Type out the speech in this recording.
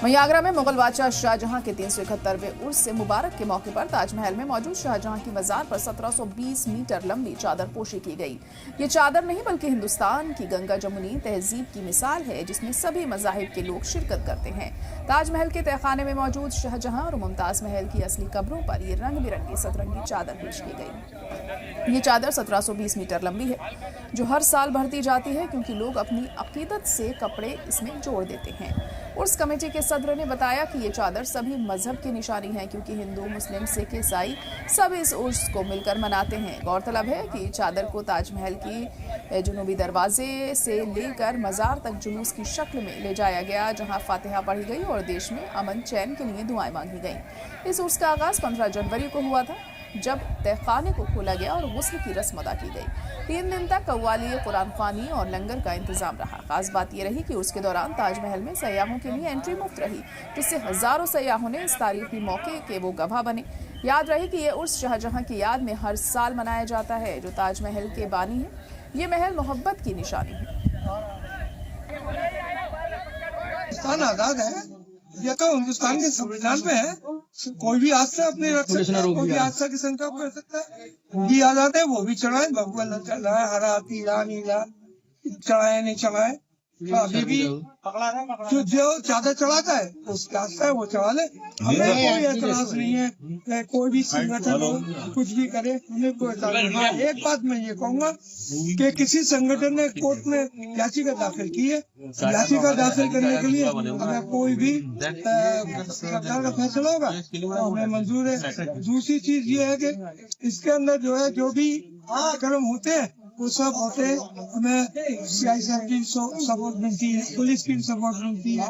वहीं आगरा में मुगल बादशाह शाहजहां के 371वें उर्स से मुबारक के मौके पर ताजमहल में मौजूद शाहजहां की मजार पर 1720 मीटर लंबी चादर पोशी की गई। ये चादर नहीं बल्कि हिंदुस्तान की गंगा जमुनी तहजीब की मिसाल है, जिसमें सभी मजाहिब के लोग शिरकत करते हैं। ताजमहल के तहखाने में मौजूद शाहजहां और मुमताज महल की असली कब्रों पर ये रंग बिरंगी सतरंगी चादर पेश की गई। ये चादर 1720 मीटर लंबी है, जो हर साल भरती जाती है क्योंकि लोग अपनी अकीदत से कपड़े इसमें जोड़ देते हैं। उर्स कमेटी के सदर ने बताया कि ये चादर सभी मजहब की निशानी है, क्योंकि हिंदू, मुस्लिम, सिख, ईसाई सब इस उर्स को मिलकर मनाते हैं। गौरतलब है कि चादर को ताजमहल की जुनूबी दरवाजे से लेकर मजार तक जुलूस की शक्ल में ले जाया गया, जहां फातिहा पढ़ी गई और देश में अमन चैन के लिए दुआएं मांगी गई। इस उर्स का आगाज 15 जनवरी को हुआ था, जब तहखाने को खोला गया और गुस्ल की रस्म अदा की गई। 3 दिन तक कव्वाली, कुरान ख्वानी और लंगर का इंतजाम रहा। खास बात यह रही कि उसके दौरान ताजमहल में सयाहों के लिए एंट्री मुफ्त रही, जिससे हजारों सयाहों ने इस तारीखी मौके के वो गवाह बने। याद रहे कि ये उर्स शाहजहां की याद में हर साल मनाया जाता है, जो ताजमहल के बानी है। ये महल मोहब्बत की निशानी है। ये तो हिंदुस्तान के संविधान में है। कोई भी आस्था अपने रख सकता है, कोई भी आस्था की संकल्प कर सकता है। भी आजाद है, वो भी चढ़ाए, भगवान चढ़ाए, हरा पीला नीला चढ़ाए नहीं चढ़ाए, तो अभी भी जो चादर चढ़ाता है उसकी आस्था है, वो चढ़ा ले। हमें कोई एतराज नहीं है, कोई भी संगठन हो कुछ भी करे, हमें कोई एतराज नहीं। हाँ, एक बात मैं ये कहूँगा कि किसी संगठन ने कोर्ट में याचिका दाखिल की है, याचिका दाखिल करने के लिए अगर कोई भी सरकार का फैसला होगा तो हमें मंजूर है। दूसरी चीज ये है कि इसके अंदर जो है जो भी कार्यक्रम होते हैं वो सब होते हैं, हमें CI साहब की सपोर्ट मिलती है, पुलिस की सपोर्ट मिलती है।